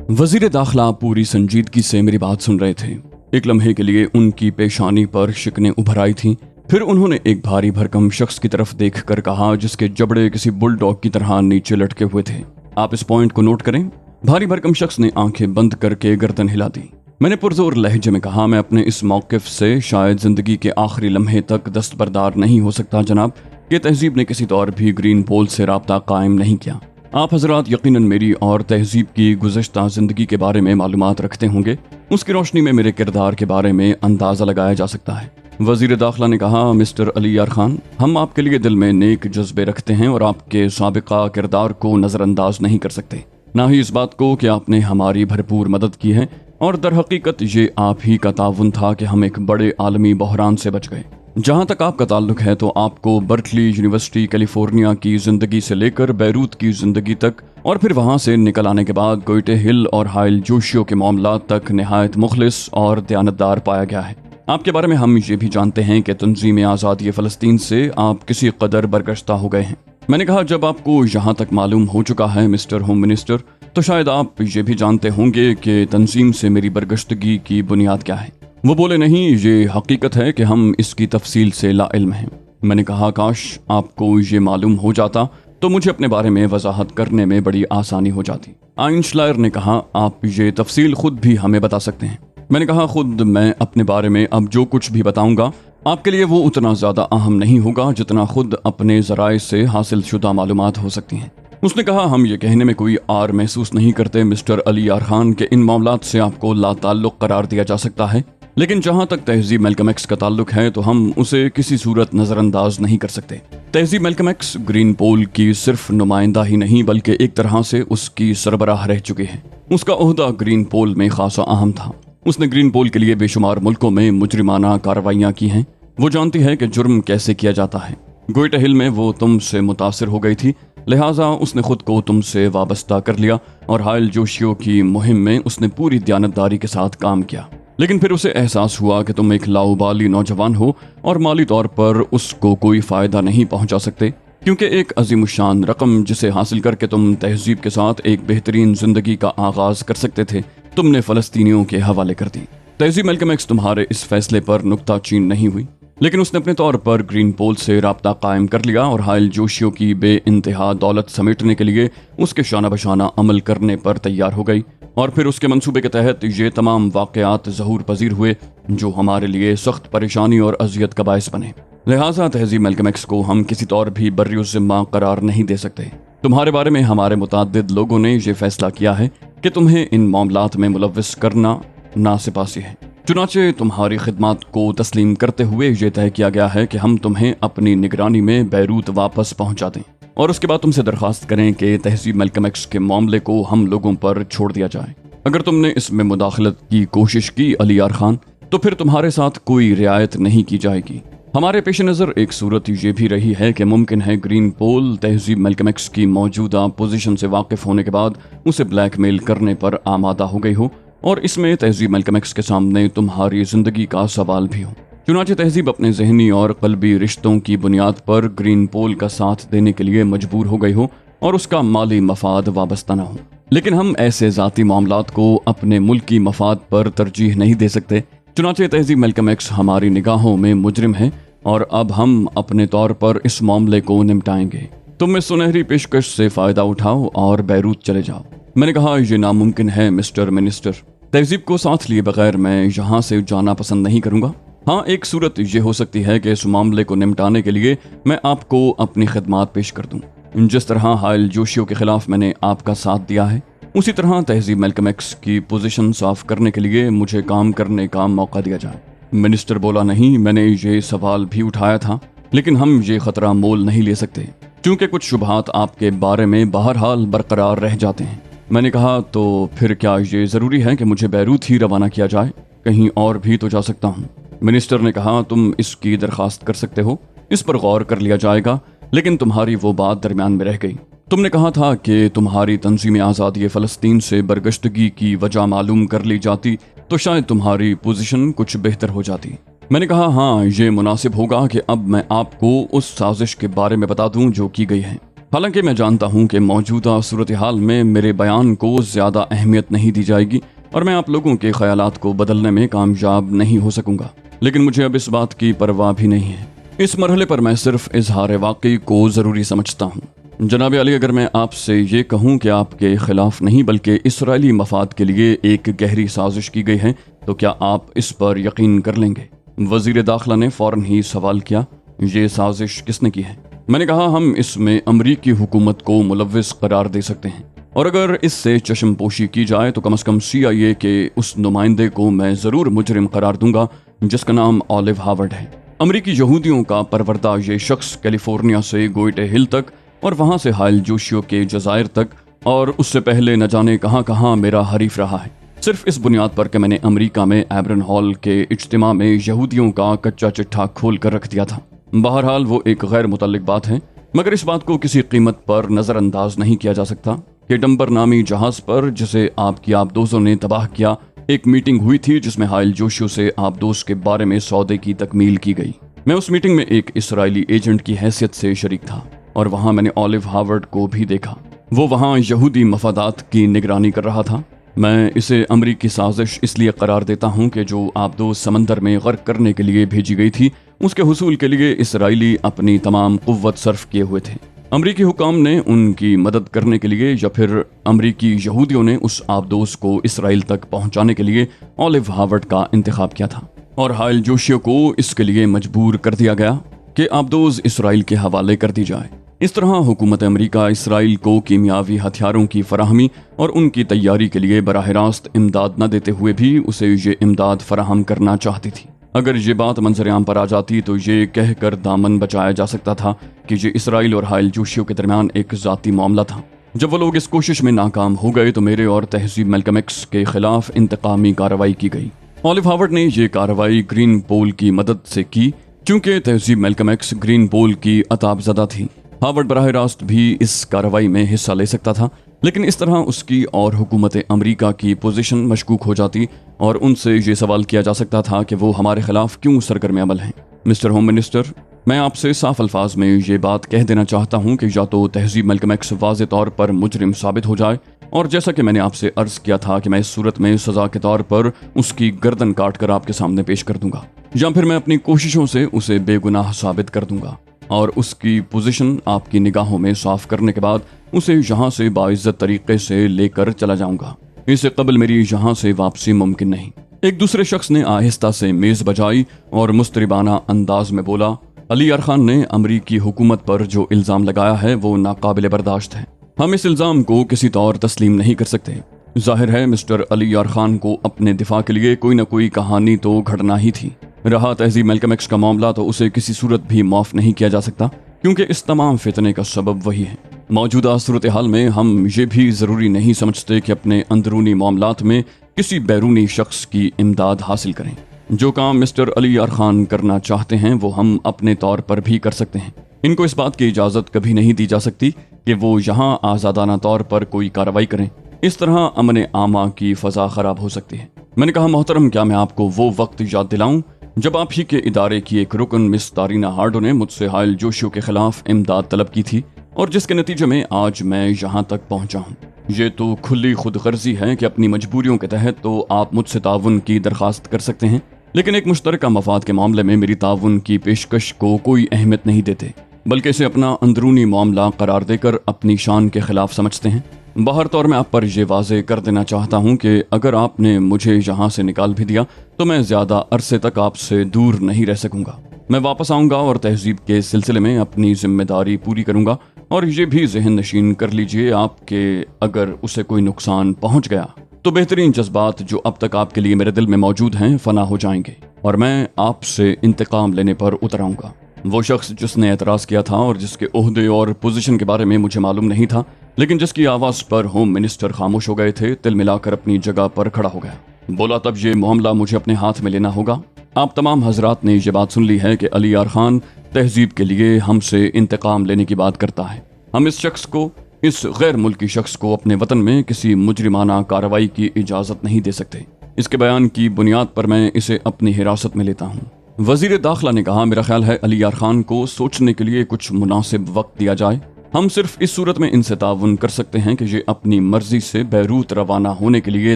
वजीर दाखिला पूरी संजीदगी से मेरी बात सुन रहे थे। एक लम्हे के लिए उनकी पेशानी पर शिकनें उभर आई थीं। फिर उन्होंने एक भारी भरकम शख्स की तरफ देखकर कहा, जिसके जबड़े किसी बुलडॉग की तरह नीचे लटके हुए थे। आप इस पॉइंट को नोट करें। भारी भरकम शख्स ने आंखें बंद करके गर्दन हिला दी। मैंने पुरजोर लहजे में कहा, मैं अपने इस मौक़िफ़ से शायद जिंदगी के आखिरी लम्हे तक दस्तबरदार नहीं हो सकता जनाब कि तहजीब ने किसी तौर भी ग्रीन पोल से राब्ता कायम नहीं किया। आप हजरात यकीनन मेरी और तहजीब की गुज़श्ता ज़िंदगी के बारे में मालूमात रखते होंगे। उसकी रोशनी में मेरे किरदार के बारे में अंदाज़ा लगाया जा सकता है। वज़ीर दाखिला ने कहा, मिस्टर अली यार खान, हम आपके लिए दिल में नेक जज्बे रखते हैं और आपके साबिका किरदार को नज़रअंदाज नहीं कर सकते, ना ही इस बात को कि आपने हमारी भरपूर मदद की है। और दर हकीकत ये आप ही का ताउन था कि हम एक बड़े आलमी बहरान से बच गए। जहाँ तक आपका ताल्लुक है तो आपको बर्कली यूनिवर्सिटी कैलिफोर्निया की ज़िंदगी से लेकर बैरूत की ज़िंदगी तक और फिर वहाँ से निकल आने के बाद गोइटे हिल और हाइल जोशियो के मामलात तक निहायत मुखलिस और दयानतदार पाया गया है। आपके बारे में हम ये भी जानते हैं कि तंजीम आज़ादी फ़लस्तीन से आप किसी कदर बरगश्ता हो गए हैं। मैंने कहा, जब आपको यहाँ तक मालूम हो चुका है मिस्टर होम मिनिस्टर, तो शायद आप ये भी जानते होंगे कि तंजीम से मेरी बरगश्तगी की बुनियाद क्या है। वो बोले, नहीं, ये हकीकत है कि हम इसकी तफसील से लाइल्म हैं। मैंने कहा, काश आपको ये मालूम हो जाता तो मुझे अपने बारे में वजाहत करने में बड़ी आसानी हो जाती। आइंशलायर ने कहा, आप ये तफसील खुद भी हमें बता सकते हैं। मैंने कहा, खुद मैं अपने बारे में अब जो कुछ भी बताऊंगा आपके लिए वो उतना ज़्यादा अहम नहीं होगा जितना खुद अपने ज़राए से हासिल शुदा मालूमात हो सकती हैं। उसने कहा, हम ये कहने में कोई आर महसूस नहीं करते मिस्टर अली यार खान के इन मामलात से आपको लाताल्लुक़ करार दिया जा सकता है, लेकिन जहाँ तक तहजीब मैल्कम एक्स का ताल्लुक है तो हम उसे किसी सूरत नज़रअंदाज नहीं कर सकते। तहजीब मैल्कम एक्स ग्रीन पोल की सिर्फ नुमाइंदा ही नहीं बल्कि एक तरह से उसकी सरबराह रह चुके हैं। उसका ओहदा ग्रीन पोल में खासा अहम था। उसने ग्रीन पोल के लिए बेशुमार मुल्कों में मुजरिमाना कार्रवाइयाँ की हैं। वो जानती है कि जुर्म कैसे किया जाता है। गोइटे हिल में वो तुमसे मुतासिर हो गई थी, लिहाजा उसने खुद को तुमसे वाबस्ता कर लिया और हाइल जोशियो की मुहिम में उसने पूरी दयानतदारी के साथ काम किया। लेकिन फिर उसे एहसास हुआ कि तुम एक लाउबाली नौजवान हो और माली तौर पर उसको कोई फ़ायदा नहीं पहुंचा सकते, क्योंकि एक अजीमुशान रकम जिसे हासिल करके तुम तहजीब के साथ एक बेहतरीन ज़िंदगी का आगाज़ कर सकते थे, तुमने फ़लस्तीनियों के हवाले कर दी। तहजीब मैल्कम एक्स तुम्हारे इस फैसले पर नुक्ताचीन नहीं हुई, लेकिन उसने अपने तौर पर ग्रीन पोल से राब्ता कायम कर लिया और हाइल जोशियो की बे इंतहा दौलत समेटने के लिए उसके शाना बशाना अमल करने पर तैयार हो गई। और फिर उसके मंसूबे के तहत ये तमाम वाक़यात ज़हूर पजीर हुए जो हमारे लिए सख्त परेशानी और अजियत का बायस बने। लिहाजा तहजीब मैल्कम एक्स को हम किसी तौर भी बर्रिउज़्ज़िम्मा करार नहीं दे सकते। तुम्हारे बारे में हमारे मुताद्दिद लोगों ने ये फैसला किया है कि तुम्हें इन मामलात में मुलव्वस करना नासिपासी है। चुनाचे तुम्हारी खिदमात को तस्लीम करते हुए ये तय किया गया है कि हम तुम्हें अपनी निगरानी में बैरूत वापस पहुंचा दें और उसके बाद तुमसे दरख्वास्त करें कि तहजीब मैल्कम एक्स के मामले को हम लोगों पर छोड़ दिया जाए। अगर तुमने इसमें मुदाखलत की कोशिश की अली यार खान, तो फिर तुम्हारे साथ कोई रियायत नहीं की जाएगी। हमारे पेश नज़र एक सूरत ये भी रही है कि मुमकिन है ग्रीन पोल तहजीब मैल्कम एक्स की मौजूदा पोजीशन से वाकिफ होने के बाद उसे ब्लैकमेल करने पर आमादा हो गई हो और इसमें तहजीब मैल्कम एक्स के सामने तुम्हारी ज़िंदगी का सवाल भी हो। चुनांचे तहजीब अपने जहनी और कल्बी रिश्तों की बुनियाद पर ग्रीन पोल का साथ देने के लिए मजबूर हो गई हो और उसका माली मफाद वाबस्ता न हो। लेकिन हम ऐसे ज़ाती मामलात को अपने मुल्की मफाद पर तरजीह नहीं दे सकते। चुनांचे तहजीब मैल्कम एक्स हमारी निगाहों में मुजरिम है और अब हम अपने तौर पर इस मामले को निपटाएंगे। तुम इस सुनहरी पेशकश से फ़ायदा उठाओ और बैरूत चले जाओ। मैंने कहा, यह नामुमकिन है मिस्टर मिनिस्टर। तहजीब को साथ लिए बगैर मैं यहाँ से जाना पसंद नहीं करूँगा। हाँ, एक सूरत ये हो सकती है कि इस मामले को निपटाने के लिए मैं आपको अपनी खिदमात पेश कर दूँ। जिस तरह हाइल जोशियो के खिलाफ मैंने आपका साथ दिया है, उसी तरह तहजीब मैल्कम एक्स की पोजीशन साफ करने के लिए मुझे काम करने का मौका दिया जाए। मिनिस्टर बोला, नहीं, मैंने ये सवाल भी उठाया था, लेकिन हम ये खतरा मोल नहीं ले सकते क्योंकि कुछ शुबहात आपके बारे में बहरहाल बरकरार रह जाते हैं। मैंने कहा, तो फिर क्या ये ज़रूरी है कि मुझे बैरूत ही रवाना किया जाए? कहीं और भी तो जा सकता हूँ। मिनिस्टर ने कहा, तुम इसकी दरख्वास्त कर सकते हो, इस पर गौर कर लिया जाएगा, लेकिन तुम्हारी वो बात दरमियान में रह गई। तुमने कहा था कि तुम्हारी तंजीम आज़ादी फ़लस्तीन से बरगश्तगी की वजह मालूम कर ली जाती तो शायद तुम्हारी पोजीशन कुछ बेहतर हो जाती। मैंने कहा, हाँ, ये मुनासिब होगा कि अब मैं आपको उस साजिश के बारे में बता दूं जो की गई है। हालांकि मैं जानता हूं कि मौजूदा सूरत हाल में मेरे बयान को ज़्यादा अहमियत नहीं दी जाएगी और मैं आप लोगों के ख्यालात को बदलने में कामयाब नहीं हो सकूंगा, लेकिन मुझे अब इस बात की परवाह भी नहीं है। इस मरहले पर मैं सिर्फ इजहार वाकई को ज़रूरी समझता हूँ। जनाब अली, अगर मैं आपसे ये कहूँ कि आपके खिलाफ नहीं बल्कि इसराइली मफाद के लिए एक गहरी साजिश की गई है, तो क्या आप इस पर यकीन कर लेंगे? वजीर दाखिला ने फौरन ही सवाल किया, ये साजिश किसने की है? मैंने कहा, हम इसमें अमरीकी हुकूमत को मुलव्विस करार दे सकते हैं, और अगर इससे चश्मपोशी की जाए तो कम से कम CIA के उस नुमाइंदे को मैं ज़रूर मुजरिम करार दूंगा जिसका नाम ऑलिव हावर्ड है। अमरीकी यहूदियों का परवरदा ये शख्स कैलिफोर्निया से गोइटे हिल तक और वहाँ से हाइल जोशियो के जजायर तक और उससे पहले न जाने कहाँ कहाँ मेरा हरीफ रहा है, सिर्फ इस बुनियाद पर कि मैंने अमेरिका में एब्रन हॉल के इज्तिमा में यहूदियों का कच्चा चिट्ठा खोल कर रख दिया था। बहरहाल वो एक गैर मुतल्लिक बात है, मगर इस बात को किसी कीमत पर नज़रअंदाज नहीं किया जा सकता कि डंबर नामी जहाज पर, जिसे आपकी आबदोजों ने तबाह किया, एक मीटिंग हुई थी जिसमें हाइल जोशियो से आबदोज के बारे में सौदे की तकमील की गई। मैं उस मीटिंग में एक इसराइली एजेंट की हैसियत से शरीक था और वहाँ मैंने ऑलिव हावर्ड को भी देखा। वो वहाँ यहूदी मफादात की निगरानी कर रहा था। मैं इसे अमरीकी साजिश इसलिए करार देता हूँ कि जो आबदोज समंदर में गर्क करने के लिए भेजी गई थी, उसके हुसूल के लिए इसराइली अपनी तमाम कुव्वत सर्फ किए हुए थे। अमरीकी हुकाम ने उनकी मदद करने के लिए या फिर अमरीकी यहूदियों ने उस आबदोज को इसराइल तक पहुंचाने के लिए ऑलिव हावर्ड का इंतखाब किया था, और हाइल जोशियो को इसके लिए मजबूर कर दिया गया कि आबदोज इसराइल के हवाले कर दी जाए। इस तरह हुकूमत अमरीका इसराइल को कीमियावी हथियारों की फराहमी और उनकी तैयारी के लिए बराह रास्त इमदाद न देते हुए भी उसे ये इमदाद फराहम करना चाहती थी। अगर ये बात मंजर-ए-आम पर आ जाती तो ये कहकर दामन बचाया जा सकता था कि ये इसराइल और हाइल जोशियो के दरमियान एक ज़ाती मामला था। जब वो लोग इस कोशिश में नाकाम हो गए तो मेरे और तहजीब मैल्कम एक्स के खिलाफ इंतकामी कार्रवाई की गई। ऑलिव हावर्ड ने यह कार्रवाई ग्रीन पोल की मदद से की, क्योंकि तहजीब मैल्कम एक्स ग्रीन पोल की अताबज़दा थी। हावर्ड बराह रास्त भी इस कार्रवाई में हिस्सा ले सकता था, लेकिन इस तरह उसकी और हुकूमत अमरीका की पोजीशन मशकूक हो जाती और उनसे ये सवाल किया जा सकता था कि वो हमारे खिलाफ क्यों सरगर्म अमल हैं। मिस्टर होम मिनिस्टर, मैं आपसे साफ अल्फाज में ये बात कह देना चाहता हूँ कि या तो तहजीब मैल्कम एक्स वाज़े तौर पर मुजरिम साबित हो जाए, और जैसा कि मैंने आपसे अर्ज किया था कि मैं इस सूरत में सजा के तौर पर उसकी गर्दन काट कर आपके सामने पेश कर दूंगा, या फिर मैं अपनी कोशिशों से उसे बेगुनाह साबित कर दूंगा और उसकी पोजीशन आपकी निगाहों में साफ करने के बाद उसे यहाँ से बाइज्जत तरीके से लेकर चला जाऊंगा। इससे कबल मेरी यहाँ से वापसी मुमकिन नहीं। एक दूसरे शख्स ने आहिस्ता से मेज बजाई और मुस्तरिबाना अंदाज में बोला, अली यार खान ने अमरीकी हुकूमत पर जो इल्ज़ाम लगाया है वो नाकाबिल बर्दाश्त है। हम इस इल्ज़ाम को किसी तौर तस्लीम नहीं कर सकते। जाहिर है मिस्टर अली यार खान को अपने दिफा के लिए कोई न कोई कहानी तो घड़ना ही थी। रहा तहजीब मैल्कम एक्स का मामला तो उसे किसी सूरत भी माफ़ नहीं किया जा सकता, क्योंकि इस तमाम फितने का सबब वही है। मौजूदा सूरत हाल में हम ये भी ज़रूरी नहीं समझते कि अपने अंदरूनी मामलात में किसी बैरूनी शख्स की इमदाद हासिल करें। जो काम मिस्टर अली यार खान करना चाहते हैं वो हम अपने तौर पर भी कर सकते हैं। इनको इस बात की इजाज़त कभी नहीं दी जा सकती कि वो यहाँ आज़ादाना तौर पर कोई कार्रवाई करें। इस तरह अमन आमा की फ़ज़ा ख़राब हो सकती है। मैंने कहा, मोहतरम, क्या मैं आपको वो वक्त याद दिलाऊं जब आप ही के इदारे की एक रुकन मिस तारीना हार्डो ने मुझसे हाइल जोशियो के खिलाफ इमदाद तलब की थी और जिसके नतीजे में आज मैं यहाँ तक पहुँचा हूँ। ये तो खुली खुद गर्जी है कि अपनी मजबूरियों के तहत तो आप मुझसे ताउन की दरख्वास्त कर सकते हैं, लेकिन एक मुश्तरका मफाद के मामले में मेरी ताउन की पेशकश को कोई अहमियत नहीं देते, बल्कि इसे अपना अंदरूनी मामला करार देकर अपनी शान के खिलाफ समझते हैं। बाहर तौर में आप पर यह वाजे कर देना चाहता हूँ कि अगर आपने मुझे यहाँ से निकाल भी दिया तो मैं ज़्यादा अरसे तक आपसे दूर नहीं रह सकूँगा। मैं वापस आऊँगा और तहजीब के सिलसिले में अपनी जिम्मेदारी पूरी करूँगा, और ये भी जहन नशीन कर लीजिए आपके अगर उसे कोई नुकसान पहुँच गया तो बेहतरीन जज्बात जो अब तक आपके लिए मेरे दिल में मौजूद हैं फना हो जाएंगे और मैं आपसे इंतकाम लेने पर उतर आऊँगा। वो शख्स जिसने एतराज़ किया था और जिसके ओहदे और पोजीशन के बारे में मुझे मालूम नहीं था, लेकिन जिसकी आवाज़ पर होम मिनिस्टर खामोश हो गए थे, तिल मिलाकर अपनी जगह पर खड़ा हो गया। बोला, तब ये मामला मुझे अपने हाथ में लेना होगा। आप तमाम हजरात ने ये बात सुन ली है कि अली यार खान तहजीब के लिए हमसे इंतकाम लेने की बात करता है। हम इस शख्स को, इस गैर मुल्की शख्स को अपने वतन में किसी मुजरिमाना कार्रवाई की इजाज़त नहीं दे सकते। इसके बयान की बुनियाद पर मैं इसे अपनी हिरासत में लेता हूँ। वजीर दाखिला ने कहा, मेरा ख्याल है अली यार खान को सोचने के लिए कुछ मुनासिब वक्त दिया जाए। ہم صرف اس صورت میں ان سے تعاون کر سکتے ہیں کہ یہ اپنی مرضی سے بیروت روانہ ہونے کے لیے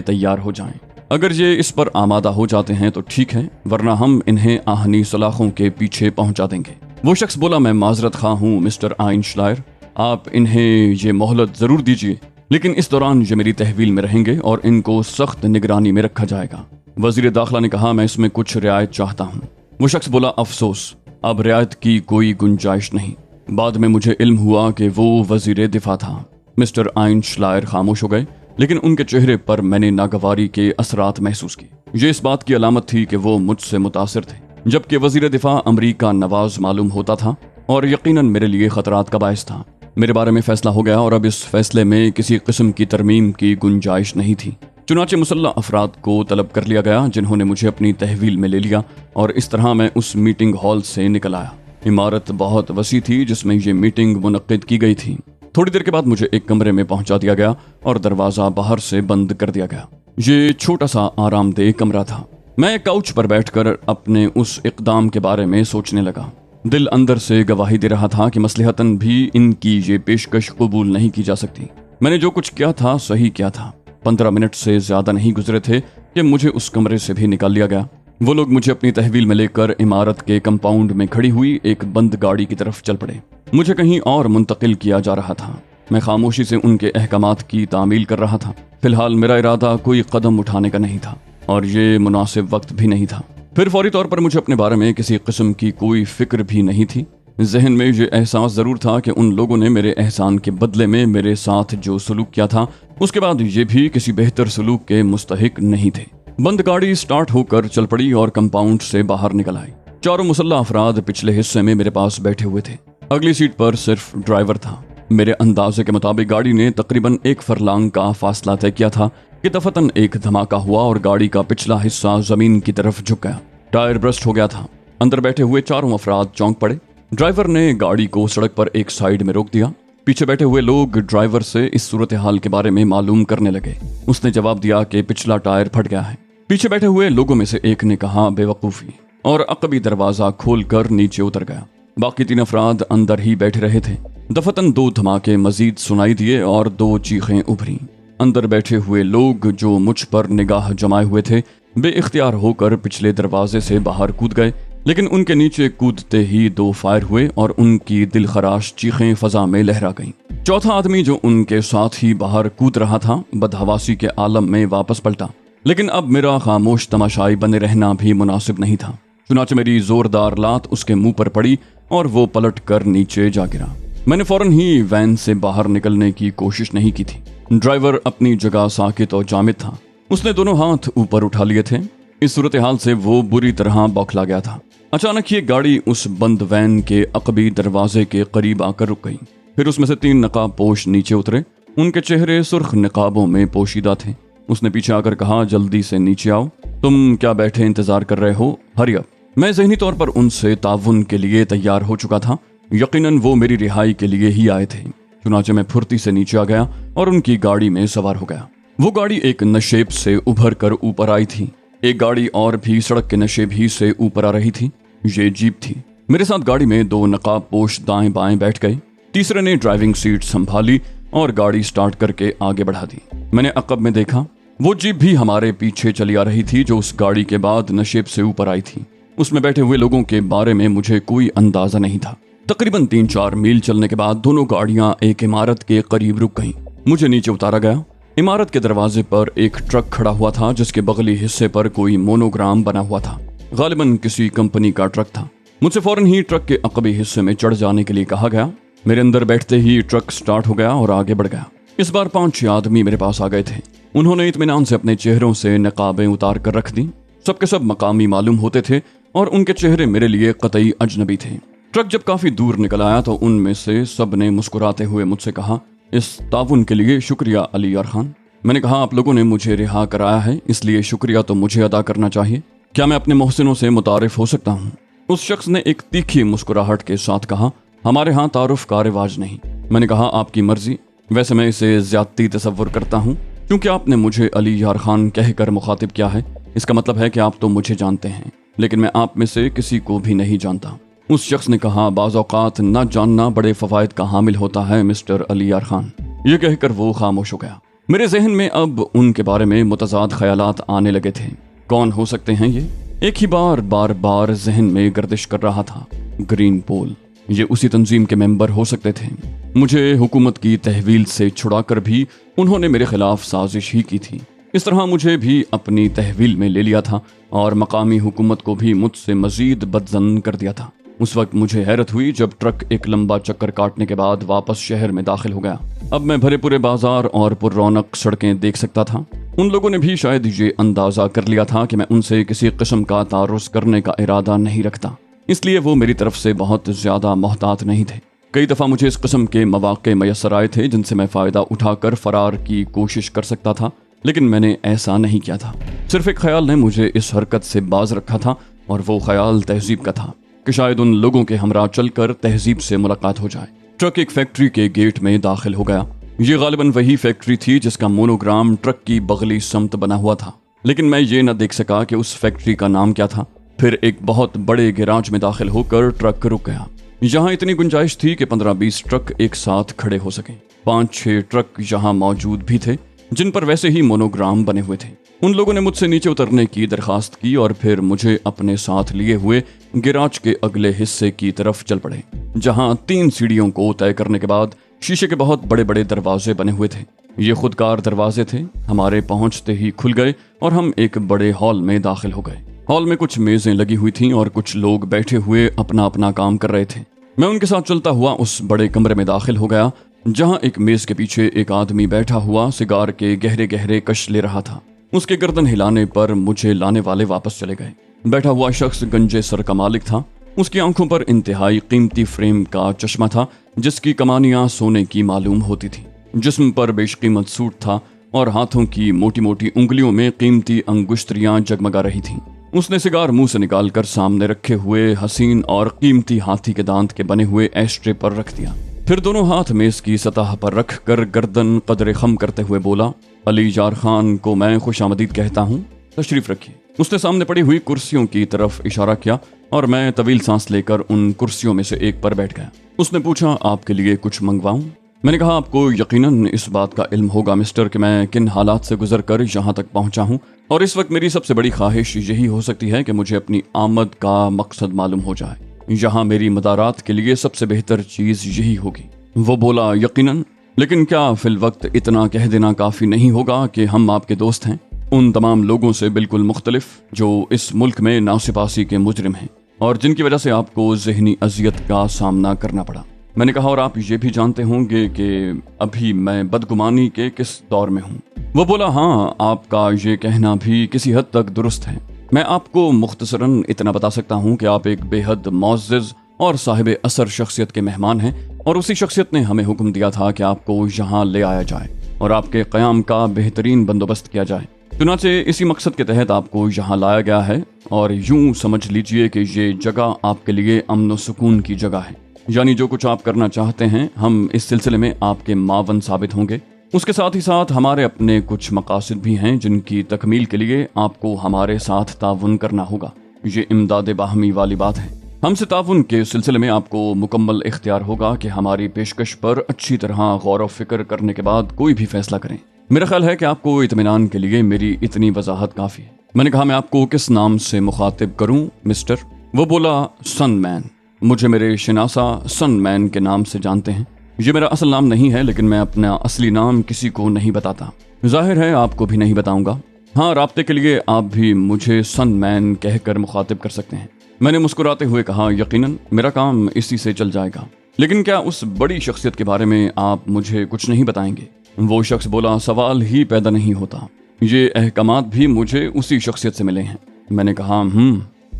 تیار ہو جائیں۔ اگر یہ اس پر آمادہ ہو جاتے ہیں تو ٹھیک ہے، ورنہ ہم انہیں آہنی سلاخوں کے پیچھے پہنچا دیں گے۔ وہ شخص بولا، میں معذرت خواہ ہوں مسٹر آئنشلائر، آپ انہیں یہ مہلت ضرور دیجیے، لیکن اس دوران یہ میری تحویل میں رہیں گے اور ان کو سخت نگرانی میں رکھا جائے گا۔ وزیر داخلہ نے کہا، میں اس میں کچھ رعایت چاہتا ہوں۔ وہ شخص بولا، افسوس، اب رعایت کی کوئی گنجائش نہیں۔ بعد میں مجھے علم ہوا کہ وہ وزیر دفاع تھا۔ مسٹر آئنشلائر خاموش ہو گئے، لیکن ان کے چہرے پر میں نے ناگواری کے اثرات محسوس کیے۔ یہ اس بات کی علامت تھی کہ وہ مجھ سے متاثر تھے، جبکہ وزیر دفاع امریکہ نواز معلوم ہوتا تھا اور یقیناً میرے لیے خطرات کا باعث تھا۔ میرے بارے میں فیصلہ ہو گیا اور اب اس فیصلے میں کسی قسم کی ترمیم کی گنجائش نہیں تھی۔ چنانچہ مسلح افراد کو طلب کر لیا گیا جنہوں نے مجھے اپنی تحویل میں لے لیا، اور اس طرح میں اس میٹنگ ہال سے نکل آیا۔ عمارت بہت وسیع تھی جس میں یہ میٹنگ منعقد کی گئی تھی۔ تھوڑی دیر کے بعد مجھے ایک کمرے میں پہنچا دیا گیا اور دروازہ باہر سے بند کر دیا گیا۔ یہ چھوٹا سا آرام دہ کمرہ تھا۔ میں کاؤچ پر بیٹھ کر اپنے اس اقدام کے بارے میں سوچنے لگا۔ دل اندر سے گواہی دے رہا تھا کہ مصلحتاً بھی ان کی یہ پیشکش قبول نہیں کی جا سکتی۔ میں نے جو کچھ کیا تھا صحیح کیا تھا۔ 15 منٹ سے زیادہ نہیں گزرے تھے کہ مجھے اس کمرے سے بھی نکال لیا گیا۔ وہ لوگ مجھے اپنی تحویل میں لے کر عمارت کے کمپاؤنڈ میں کھڑی ہوئی ایک بند گاڑی کی طرف چل پڑے۔ مجھے کہیں اور منتقل کیا جا رہا تھا۔ میں خاموشی سے ان کے احکامات کی تعمیل کر رہا تھا۔ فی الحال میرا ارادہ کوئی قدم اٹھانے کا نہیں تھا اور یہ مناسب وقت بھی نہیں تھا۔ پھر فوری طور پر مجھے اپنے بارے میں کسی قسم کی کوئی فکر بھی نہیں تھی۔ ذہن میں یہ احساس ضرور تھا کہ ان لوگوں نے میرے احسان کے بدلے میں میرے ساتھ جو سلوک کیا تھا اس کے بعد یہ بھی کسی بہتر سلوک کے مستحق نہیں تھے۔ بند گاڑی سٹارٹ ہو کر چل پڑی اور کمپاؤنڈ سے باہر نکل آئی۔ چاروں مسلح افراد پچھلے حصے میں میرے پاس بیٹھے ہوئے تھے۔ اگلی سیٹ پر صرف ڈرائیور تھا۔ میرے اندازے کے مطابق گاڑی نے تقریباً 1 فرلانگ کا فاصلہ طے کیا تھا کہ دفتن ایک دھماکہ ہوا اور گاڑی کا پچھلا حصہ زمین کی طرف جھک گیا۔ ٹائر برسٹ ہو گیا تھا۔ اندر بیٹھے ہوئے چاروں افراد چونک پڑے۔ ڈرائیور نے گاڑی کو سڑک پر ایک سائیڈ میں روک دیا۔ پیچھے بیٹھے ہوئے لوگ ڈرائیور سے اس صورتحال کے بارے میں معلوم کرنے لگے۔ اس نے جواب دیا کہ پچھلا ٹائر پھٹ گیا ہے۔ پیچھے بیٹھے ہوئے لوگوں میں سے ایک نے کہا بے وقوفی، اور عقبی دروازہ کھول کر نیچے اتر گیا۔ باقی 3 افراد اندر ہی بیٹھے رہے تھے۔ دفتن 2 دھماکے مزید سنائی دیے اور 2 چیخیں ابھریں۔ اندر بیٹھے ہوئے لوگ جو مجھ پر نگاہ جمائے ہوئے تھے بے اختیار ہو کر پچھلے دروازے سے باہر کود گئے، لیکن ان کے نیچے کودتے ہی 2 فائر ہوئے اور ان کی دل خراش چیخیں فضا میں لہرا گئیں۔ چوتھا آدمی جو ان کے ساتھ ہی باہر کود رہا تھا بدحواسی کے عالم میں واپس پلٹا، لیکن اب میرا خاموش تماشائی بنے رہنا بھی مناسب نہیں تھا۔ چنانچہ میری زوردار لات اس کے منہ پر پڑی اور وہ پلٹ کر نیچے جا گرا۔ میں نے فوراً ہی وین سے باہر نکلنے کی کوشش نہیں کی تھی۔ ڈرائیور اپنی جگہ ساکت اور جامد تھا۔ اس نے دونوں ہاتھ اوپر اٹھا لیے تھے۔ اس صورتحال سے وہ بری طرح بوکھلا گیا تھا۔ اچانک یہ گاڑی اس بند وین کے عقبی دروازے کے قریب آ کر رک گئی۔ پھر اس میں سے 3 نقاب پوش نیچے اترے۔ ان کے چہرے سرخ نقابوں میں پوشیدہ تھے۔ اس نے پیچھے آ کر کہا، جلدی سے نیچے آؤ، تم کیا بیٹھے انتظار کر رہے ہو، ہری اپ۔ میں ذہنی طور پر ان سے تعاون کے لیے تیار ہو چکا تھا۔ یقیناً وہ میری رہائی کے لیے ہی آئے تھے۔ چنانچہ میں پھرتی سے نیچے آ گیا اور ان کی گاڑی میں سوار ہو گیا۔ وہ گاڑی ایک نشیب سے ابھر کر اوپر آئی تھی۔ ایک گاڑی اور بھی سڑک کے نشیب ہی سے اوپر آ رہی تھی۔ یہ جیپ تھی۔ میرے ساتھ گاڑی میں 2 نقاب پوش دائیں بائیں بیٹھ گئے۔ تیسرے نے ڈرائیونگ سیٹ سنبھالی اور گاڑی سٹارٹ کر کے آگے بڑھا دی۔ میں نے عقب میں دیکھا، وہ جیپ بھی ہمارے پیچھے چلی آ رہی تھی جو اس گاڑی کے بعد نشیب سے اوپر آئی تھی۔ اس میں بیٹھے ہوئے لوگوں کے بارے میں مجھے کوئی اندازہ نہیں تھا۔ تقریباً 3-4 میل چلنے کے بعد دونوں گاڑیاں ایک عمارت کے قریب رک گئیں۔ مجھے نیچے اتارا گیا۔ عمارت کے دروازے پر ایک ٹرک کھڑا ہوا تھا جس کے بغلی حصے پر کوئی مونوگرام بنا ہوا تھا۔ غالباً کسی کمپنی کا ٹرک تھا۔ مجھ سے فوراً ہی ٹرک کے عقبی حصے میں چڑھ جانے کے لیے کہا گیا۔ میرے اندر بیٹھتے ہی ٹرک سٹارٹ ہو گیا اور آگے بڑھ گیا۔ اس بار 5-6 آدمی میرے پاس آ گئے تھے۔ انہوں نے اطمینان سے اپنے چہروں سے نقابیں اتار کر رکھ دیں۔ سب کے سب مقامی معلوم ہوتے تھے اور ان کے چہرے میرے لیے قطعی اجنبی تھے۔ ٹرک جب کافی دور نکل آیا تو ان میں سے سب نے مسکراتے ہوئے مجھ سے کہا، اس تعاون کے لیے شکریہ علی یار خان۔ میں نے کہا، آپ لوگوں نے مجھے رہا کرایا ہے، اس لیے شکریہ تو مجھے ادا کرنا چاہیے۔ کیا میں اپنے محسنوں سے متعارف ہو سکتا ہوں؟ اس شخص نے ایک تیکھی مسکراہٹ کے ساتھ کہا، ہمارے ہاں تعارف کا رواج نہیں۔ میں نے کہا، آپ کی مرضی، ویسے میں اسے زیادتی تصور کرتا ہوں کیونکہ آپ نے مجھے علی یار خان کہہ کر مخاطب کیا ہے۔ اس کا مطلب ہے کہ آپ تو مجھے جانتے ہیں، لیکن میں آپ میں سے کسی کو بھی نہیں جانتا۔ उस शख्स ने कहा, बाज़ औक़ात न जानना बड़े फ़वाइद का हामिल होता है मिस्टर अली यार खान। ये कहकर वो खामोश हो गया। मेरे जहन में अब उनके बारे में मुतज़ाद ख़यालात आने लगे थे। कौन हो सकते हैं ये? एक ही बार बार जहन में गर्दिश कर रहा था, ग्रीन पोल। ये उसी तंजीम के मेंबर हो सकते थे। मुझे हुकूमत की तहवील से छुड़ाकर भी उन्होंने मेरे खिलाफ साजिश ही की थी। इस तरह मुझे भी अपनी तहवील में ले लिया था और मकामी हुकूमत को भी मुझसे मजीद बदज़न कर दिया था। उस वक्त मुझे हैरत हुई जब ट्रक एक लंबा चक्कर काटने के बाद वापस शहर में दाखिल हो गया। अब मैं भरे पूरे बाजार और पुररौनक सड़कें देख सकता था। उन लोगों ने भी शायद ये अंदाजा कर लिया था कि मैं उनसे किसी किस्म का तारुस करने का इरादा नहीं रखता, इसलिए वो मेरी तरफ से बहुत ज्यादा मोहतात नहीं थे। कई दफ़ा मुझे इस किस्म के मौक़े मैसर आए थे जिनसे मैं फ़ायदा उठाकर फ़रार की कोशिश कर सकता था, लेकिन मैंने ऐसा नहीं किया था। सिर्फ एक ख्याल ने मुझे इस हरकत से बाज रखा था, और वो ख्याल तहजीब का था कि शायद उन लोगों के हमरा चलकर तहजीब से मुलाकात हो जाए। ट्रक एक फैक्ट्री के गेट में दाखिल हो गया। ये गालिबन वही फैक्ट्री थी जिसका मोनोग्राम ट्रक की बगली समत बना हुआ था, लेकिन मैं ये न देख सका कि उस फैक्ट्री का नाम क्या था। फिर एक बहुत बड़े गैराज में दाखिल होकर ट्रक रुक गया। यहाँ इतनी गुंजाइश थी कि 15-20 ट्रक एक साथ खड़े हो सके। 5-6 ट्रक यहाँ मौजूद भी थे जिन पर वैसे ही मोनोग्राम बने हुए थे। उन लोगों ने मुझसे नीचे उतरने की दरखास्त की और फिर मुझे अपने साथ लिए हुए गैराज के अगले हिस्से की तरफ चल पड़े, जहां 3 सीढ़ियों को तय करने के बाद शीशे के बहुत बड़े बड़े दरवाजे बने हुए थे। ये खुदकार दरवाजे थे। हमारे पहुंचते ही खुल गए और हम एक बड़े हॉल में दाखिल हो गए। हॉल में कुछ मेजें लगी हुई थीं और कुछ लोग बैठे हुए अपना अपना काम कर रहे थे। मैं उनके साथ चलता हुआ उस बड़े कमरे में दाखिल हो गया, जहां एक मेज के पीछे एक आदमी बैठा हुआ सिगार के गहरे गहरे कश ले रहा था। उसके गर्दन हिलाने पर मुझे लाने वाले वापस चले गए। बैठा हुआ शख्स गंजे सर का मालिक था। उसकी आंखों पर इंतहाई कीमती फ्रेम का चश्मा था, जिसकी कमानियां सोने की मालूम होती थी। जिस्म पर बेशकीमत सूट था और हाथों की मोटी मोटी उंगलियों में कीमती अंगुश्तरियां जगमगा रही थीं। उसने सिगार मुंह से निकालकर सामने रखे हुए हसीन और कीमती हाथी के दांत के बने हुए एस्ट्रे पर रख दिया। फिर दोनों हाथ मेज की सतह पर रख कर गर्दन कदरे खम करते हुए बोला, अली यार खान को मैं खुशामदीद कहता हूँ, तशरीफ रखिए। उसने सामने पड़ी हुई कुर्सियों की तरफ इशारा किया और मैं तवील सांस लेकर उन कुर्सियों में से एक पर बैठ गया। उसने पूछा, आपके लिए कुछ मंगवाऊं? मैंने कहा, आपको यकीनन इस बात का इल्म होगा मिस्टर कि मैं किन हालात से गुजर कर यहाँ तक पहुँचा हूँ, और इस वक्त मेरी सबसे बड़ी ख्वाहिश यही हो सकती है कि मुझे अपनी आमद का मकसद मालूम हो जाए। यहाँ मेरी मदारात के लिए सबसे बेहतर चीज़ यही होगी। वो बोला, यकीनन, लेकिन क्या फिल वक्त इतना कह देना काफ़ी नहीं होगा कि हम आपके दोस्त हैं, उन तमाम लोगों से बिल्कुल मुख्तलिफ जो इस मुल्क में नासिपासी के मुजरिम हैं और जिनकी वजह से आपको ज़हनी अजियत का सामना करना पड़ा। मैंने कहा, और आप ये भी जानते होंगे कि अभी मैं बदगुमानी के किस दौर में हूँ। वो बोला, हाँ, आपका ये कहना भी किसी हद तक दुरुस्त है। मैं आपको मुख्तसरन इतना बता सकता हूँ कि आप एक बेहद मुअज़्ज़ज़ और साहिब असर शख्सियत के मेहमान हैं, और उसी शख्सियत ने हमें हुक्म दिया था कि आपको यहाँ ले आया जाए और आपके क़याम का बेहतरीन बंदोबस्त किया जाए। चुनाचे इसी मकसद के तहत आपको यहाँ लाया गया है, और यूं समझ लीजिए कि ये जगह आपके लिए अमन व सुकून की जगह है। यानी जो कुछ आप करना चाहते हैं, हम इस सिलसिले में आपके मावन साबित होंगे। उसके साथ ही साथ हमारे अपने कुछ मकासद भी हैं जिनकी तकमील के लिए आपको हमारे साथ ताउन करना होगा। ये इमदाद बाहमी वाली बात है। हमसे ताउन के सिलसिले में आपको मुकम्मल इख्तियार होगा कि हमारी पेशकश पर अच्छी तरह गौर व फिक्र करने के बाद कोई भी फैसला करें। मेरा ख्याल है कि आपको इत्मीनान के लिए मेरी इतनी वजाहत काफ़ी है। मैंने कहा, मैं आपको किस नाम से मुखातिब करूं मिस्टर? वो बोला, सन मैन। मुझे मेरे शनासा सन मैन के नाम से जानते हैं। ये मेरा असल नाम नहीं है, लेकिन मैं अपना असली नाम किसी को नहीं बताता। जाहिर है आपको भी नहीं बताऊंगा। हाँ, राब्ते के लिए आप भी मुझे सन मैन कहकर मुखातिब कर सकते हैं। मैंने मुस्कुराते हुए कहा, यकीनन, मेरा काम इसी से चल जाएगा। लेकिन क्या उस बड़ी शख्सियत के बारे में आप मुझे कुछ नहीं बताएंगे? वो शख्स बोला, सवाल ही पैदा नहीं होता। ये अहकामात भी मुझे उसी शख्सियत से मिले हैं। मैंने कहा,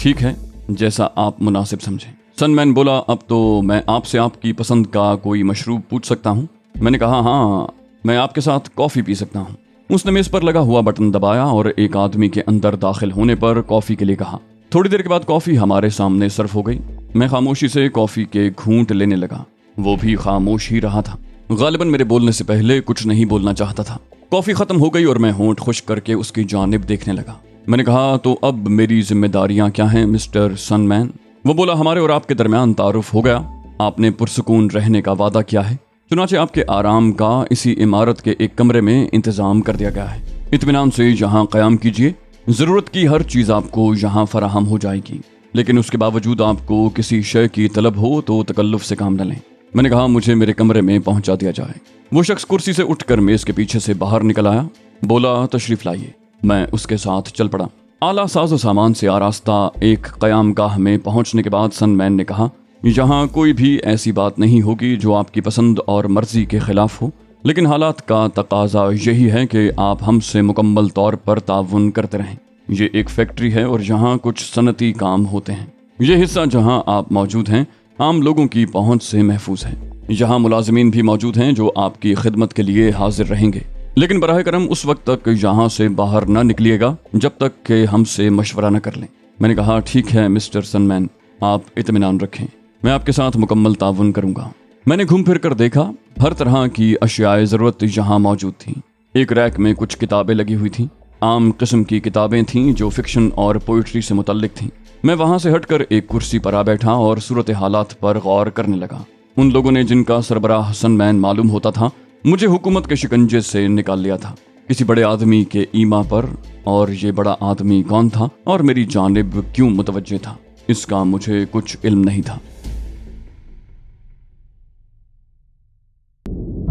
ठीक है, जैसा आप मुनासिब समझें। सनमैन बोला, अब तो मैं आपसे आपकी पसंद का कोई मशरूब पूछ सकता हूँ? मैंने कहा, हाँ, मैं आपके साथ कॉफ़ी पी सकता हूँ। उसने मेज़ पर लगा हुआ बटन दबाया और एक आदमी के अंदर दाखिल होने पर कॉफ़ी के लिए कहा। थोड़ी देर के बाद कॉफ़ी हमारे सामने सर्व हो गई। मैं खामोशी से कॉफ़ी के घूंट लेने लगा। वो भी खामोश ही रहा था। गालिबन मेरे बोलने से पहले कुछ नहीं बोलना चाहता था। कॉफ़ी ख़त्म हो गई और मैं होंठ खुश्क करके उसकी जानिब देखने लगा। मैंने कहा, तो अब मेरी जिम्मेदारियां क्या हैं मिस्टर सनमैन? वो बोला, हमारे और आपके दरमियान तारुफ हो गया। आपने पुरसुकून रहने का वादा किया है, चुनाचे आपके आराम का इसी इमारत के एक कमरे में इंतजाम कर दिया गया है। इत्मीनान से यहाँ क़याम कीजिए, ज़रूरत की हर चीज़ आपको यहाँ फराहम हो जाएगी, लेकिन उसके बावजूद आपको किसी शय की तलब हो तो तकल्लुफ़ से काम न लें। मैंने कहा, मुझे मेरे कमरे में पहुँचा दिया जाए। वो शख्स कुर्सी से उठकर मेज़ के पीछे से बाहर निकल आया, बोला, तशरीफ़ लाइए। मैं उसके साथ चल पड़ा। आला साजो सामान से आरास्ता एक क़याम गाह में पहुँचने के बाद सनमैन ने कहा, यहाँ कोई भी ऐसी बात नहीं होगी जो आपकी पसंद और मर्जी के खिलाफ हो, लेकिन हालात का तकाजा यही है कि आप हमसे मुकम्मल तौर पर ताउन करते रहें। ये एक फैक्ट्री है और यहाँ कुछ सनती काम होते हैं। ये हिस्सा जहाँ आप मौजूद हैं आम लोगों की पहुँच से महफूज है। यहाँ मुलाजिमीन भी मौजूद हैं जो आपकी खिदमत के लिए हाजिर रहेंगे, लेकिन बराह करम उस वक्त तक यहाँ से बाहर न निकलिएगा जब तक कि हमसे मशवरा न कर लें। मैंने कहा, ठीक है मिस्टर सनमैन, आप इत्मीनान रखें, मैं आपके साथ मुकम्मल ताउन करूंगा। मैंने घूम फिर कर देखा, हर तरह की अशियाए ज़रूरत यहाँ मौजूद थी। एक रैक में कुछ किताबें लगी हुई थीं, आम किस्म की किताबें थीं जो फिक्शन और पोइट्री से मुतल्लिक थीं। मैं वहाँ से हटकर एक कुर्सी पर आ बैठा और सूरत हालात पर गौर करने लगा। उन लोगों ने जिनका सरबराह सनमैन मालूम होता था, मुझे हुकूमत के शिकंजे से निकाल लिया था, किसी बड़े आदमी के ईमा पर। और ये बड़ा आदमी कौन था और मेरी जानिब क्यों मुतवज्जे था, इसका मुझे कुछ इल्म नहीं था।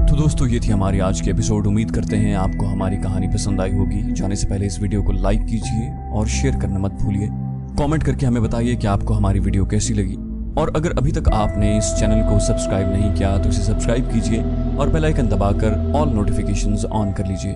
तो दोस्तों, ये थी हमारी आज की एपिसोड। उम्मीद करते हैं आपको हमारी कहानी पसंद आई होगी। जाने से पहले इस वीडियो को लाइक कीजिए और शेयर करना मत भूलिए। कमेंट करके हमें बताइए कि आपको हमारी वीडियो कैसी लगी, और अगर अभी तक आपने इस चैनल को सब्सक्राइब नहीं किया तो इसे सब्सक्राइब कीजिए और बेल आइकन दबाकर ऑल नोटिफिकेशंस ऑन कर लीजिए।